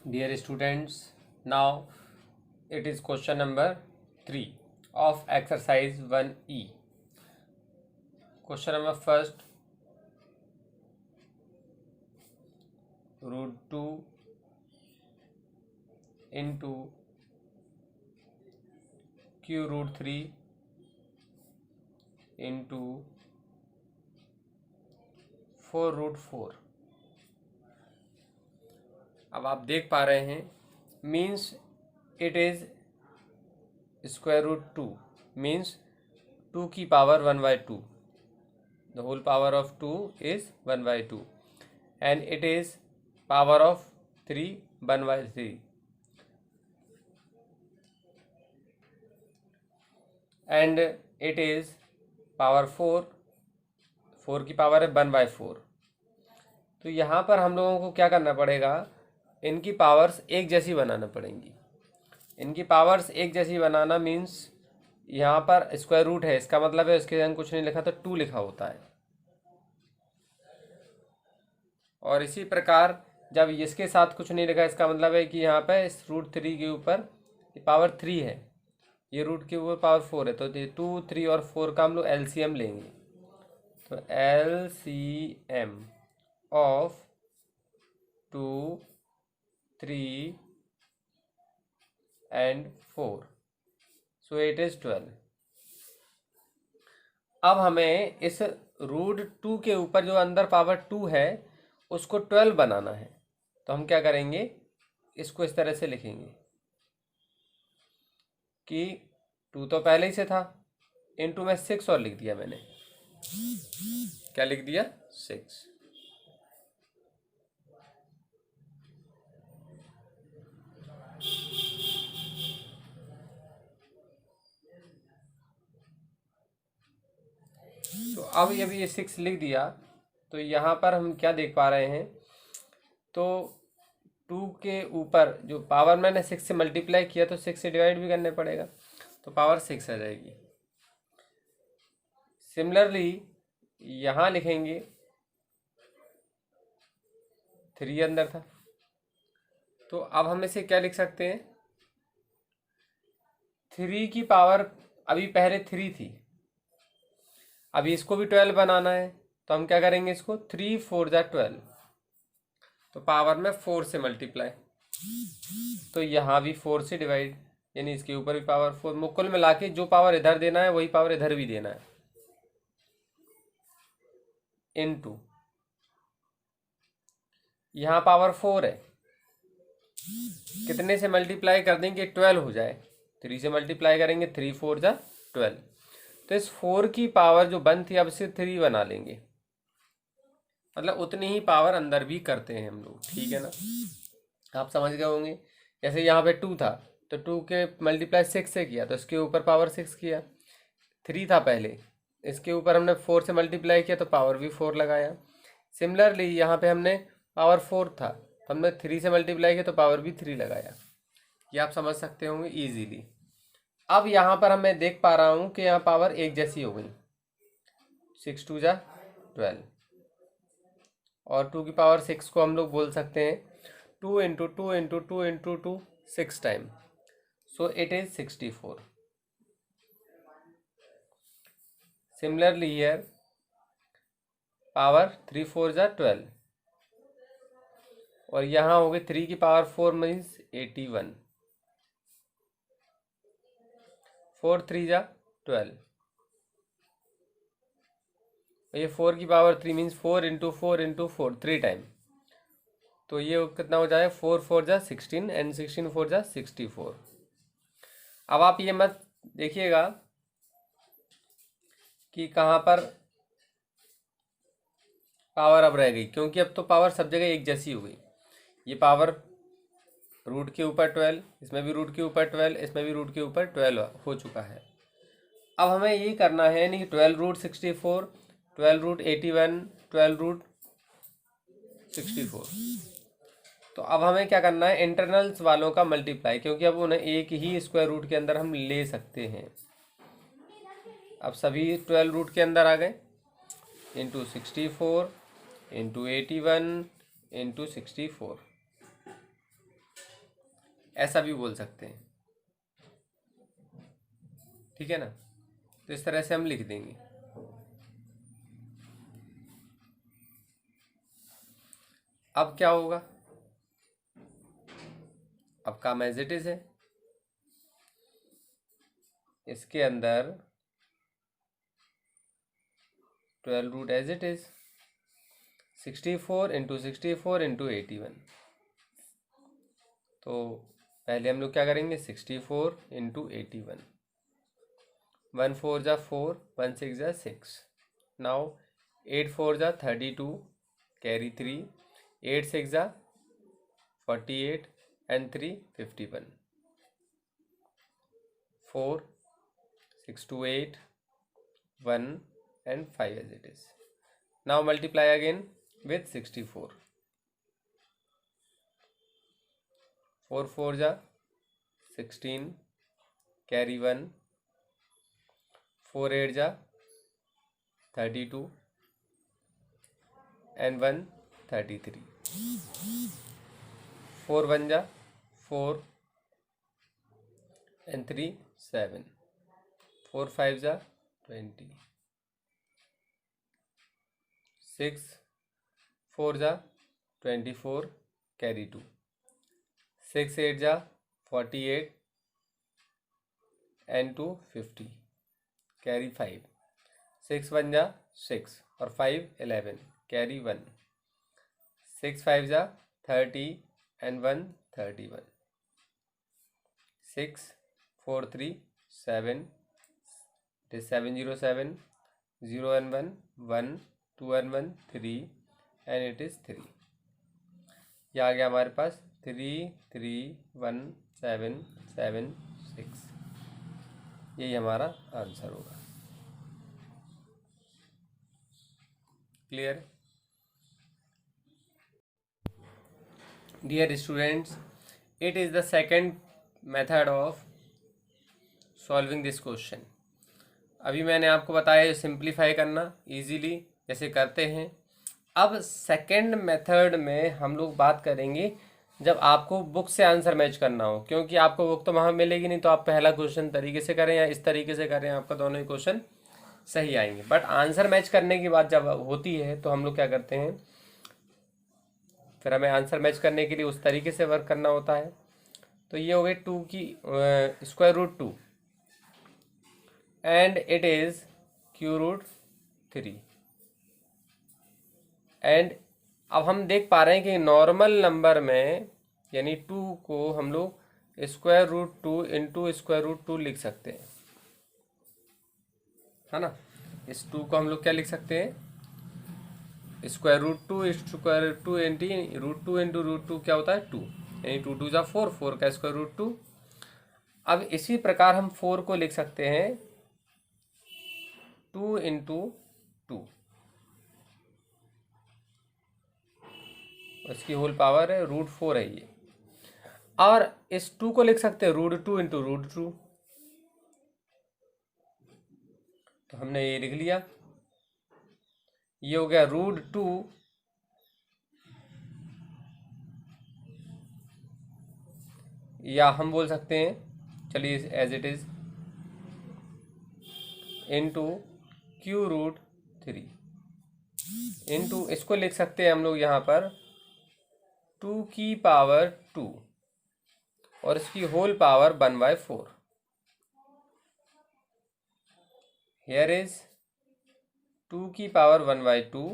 Dear students, now it is question number 3 of exercise 1E. Question number first, root 2 into q root 3 into 4 root 4. अब आप देख पा रहे हैं means it is square root 2 means 2 की power 1/2. The whole power of 2 is 1/2 and it is power of 3 1/3 and it is power 4 की power है 1/4. तो यहाँ पर हम लोगों को क्या करना पड़ेगा, इनकी पावर्स एक जैसी बनाना पड़ेंगी. इनकी पावर्स एक जैसी बनाना मीन्स यहाँ पर स्क्वायर रूट है, इसका मतलब है इसके अंदर कुछ नहीं लिखा तो 2 लिखा होता है. और इसी प्रकार जब इसके साथ कुछ नहीं लिखा इसका मतलब है कि यहाँ पे इस रूट 3 के ऊपर पावर 3 है, ये रूट के ऊपर पावर 4 है. तो 2 3 और 4 का हम लोग एलसीएम लेंगे. तो LCM of 2 3 and 4, so it is 12. अब हमें इस रूट 2 के ऊपर जो अंदर पावर 2 है उसको 12 बनाना है. तो हम क्या करेंगे, इसको इस तरह से लिखेंगे कि 2 तो पहले ही से था, इनटू में 6 और लिख दिया मैंने. क्या लिख दिया, 6. तो अब ये 6 लिख दिया तो यहाँ पर हम क्या देख पा रहे हैं, तो 2 के ऊपर जो पावर मैंने 6 से मल्टीप्लाई किया तो 6 से डिवाइड भी करने पड़ेगा, तो पावर 6 आ जाएगी. सिमिलरली यहाँ लिखेंगे 3 अंदर था, तो अब हम इसे क्या लिख सकते हैं, 3 की पावर अभी पहले 3 थी, अभी इसको भी 12 बनाना है. तो हम क्या करेंगे, इसको 3 4 जा 12, तो पावर में 4 से मल्टीप्लाई, तो यहाँ भी 4 से डिवाइड, यानी इसके ऊपर भी पावर 4. मुकुल मिला के जो पावर इधर देना है वही पावर इधर भी देना है. इनटू यहाँ पावर 4 है, कितने से मल्टीप्लाई कर देंगे, 12 हो जाए. 3 से मल्टीप्लाई करेंगे, 3 4 जा 12. तो इस 4 की पावर जो 1 थी अब इसे 3 बना लेंगे, मतलब उतनी ही पावर अंदर भी करते हैं हम लोग. ठीक है ना, आप समझ गए होंगे. जैसे यहाँ पे 2 था तो 2 के मल्टीप्लाई 6 से किया तो इसके ऊपर पावर 6 किया. 3 था पहले, इसके ऊपर हमने 4 से मल्टीप्लाई किया तो पावर भी 4 लगाया. सिमिलरली यहाँ पे हमने पावर 4 था तो हमने 3 से मल्टीप्लाई किया तो पावर भी 3 लगाया. ये आप समझ सकते होंगे ईजीली. अब यहाँ पर मैं देख पा रहा हूँ कि यहाँ पावर एक जैसी हो गई, 6 2 जा 12, और 2 की पावर 6 को हम लोग बोल सकते हैं 2 into 2 into 2 into 2 6 time, so it is 64. Similarly here power 3 4 जा 12, और यहाँ हो गई 3 की पावर 4 मीन्स 81, 4 3 जा 12, ये 4 की power 3 means 4 into 4 into 4 3 time, तो ये कितना हो जाए, 4 4 जा 16 एंड 16 4 जा 64. अब आप ये मत देखिएगा कि कहाँ पर पावर अब रह गई, क्योंकि अब तो पावर सब जगह एक जैसी हो गई. ये पावर रूट के ऊपर 12, इसमें भी रूट के ऊपर 12, इसमें भी रूट के ऊपर 12 हो चुका है. अब हमें ये करना है, यानी कि 12 रूट 64, 12 रूट 81, 12 रूट 64. तो अब हमें क्या करना है, इंटरनल्स वालों का मल्टीप्लाई, क्योंकि अब उन्हें एक ही स्क्वायर रूट के अंदर हम ले सकते हैं. अब सभी 12 रूट के अंदर आ गए, इंटू 64 इंटू 81 इंटू 64. ऐसा भी बोल सकते हैं, ठीक है ना। तो इस तरह से हम लिख देंगे। अब क्या होगा, अब काम एज इट इज है, इसके अंदर 12 root as it is, 64 into 64 into 81। तो पहले हम लोग क्या करेंगे, 64 इंटू 81, 1 4 जा 4, 1 6 जा 6। नाउ 8 4 जा 32, कैरी 3, 8 6 जा 48 and 3 51, 4 6 2 8, 1 and 5 as it is. Now multiply again with 64, 4 4 जा 16, carry 1, 4 8 जा 32 and 1 33, 4 1 जा 4 and 3 7, 4 5 जा 20, 6 4 जा 24, carry 2, 6 8 जा 48 and 2 50, carry 5, 6 1 जा 6 और 5 11, carry 1, 6 5 जा 30 and 1 31, 6 4 3 7, it is 7 0 7, 0 and 1 1, 2 and 1 3 and it is 3। ये आ गया हमारे पास 3 3 1 7 7 6, यही हमारा आंसर होगा। Clear? Dear students, it is the second method of solving this question. अभी मैंने आपको बताया सिंप्लीफाई करना इजीली जैसे करते हैं। अब सेकेंड मेथड में हम लोग बात करेंगे जब आपको बुक से आंसर मैच करना हो, क्योंकि आपको बुक तो वहाँ मिलेगी नहीं, तो आप पहला क्वेश्चन तरीके से करें या इस तरीके से करें, आपका दोनों ही क्वेश्चन सही आएंगे। बट आंसर मैच करने की बात जब होती है तो हम लोग क्या करते हैं, फिर हमें आंसर मैच करने के लिए उस तरीके से वर्क करना होता है। तो ये हो गई 2 की square root 2 and it is cube root 3। And अब हम देख पा रहे हैं कि नॉर्मल नंबर में यानी 2 को हम लोग square root 2 into square root 2 लिख सकते हैं, है ना। इस 2 को हम लोग क्या लिख सकते हैं, square root 2 square root 2 into root 2 क्या होता है 2, यानी 2 2 जा 4, 4 का स्क्वायर रूट 2। अब इसी प्रकार हम 4 को लिख सकते हैं 2 इंटू 2, इसकी होल पावर है रूट 4 है ये। और इस 2 को लिख सकते हैं रूट 2 इंटू रूट 2, तो हमने ये लिख लिया, ये हो गया रूट 2 या हम बोल सकते हैं, चलिए as it is, into cube root 3 into, इसको लिख सकते हैं हम लोग यहाँ पर 2 की पावर 2 और इसकी होल पावर 1/4। हियर इज 2 की पावर 1/2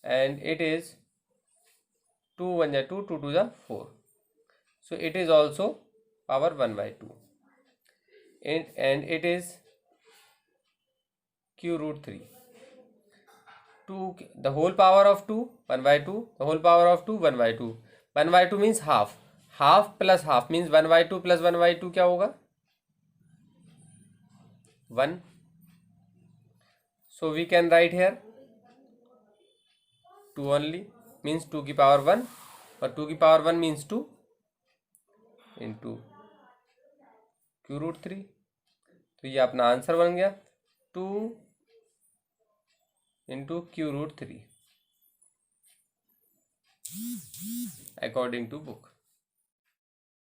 and it is 2 1 जा 2, 2 2 जा 4, so it is also power 1/2 and it is q root 3, 2 the whole power of 2 1/2, the whole power of 2 1/2, 1/2 means half, half plus half means 1/2 plus 1/2 क्या होगा 1, so we can write here 2 only means 2 की power 1 और 2 की power 1 means 2 into cube root 3। तो ये अपना answer बन गया 2 into cube root 3 according to book.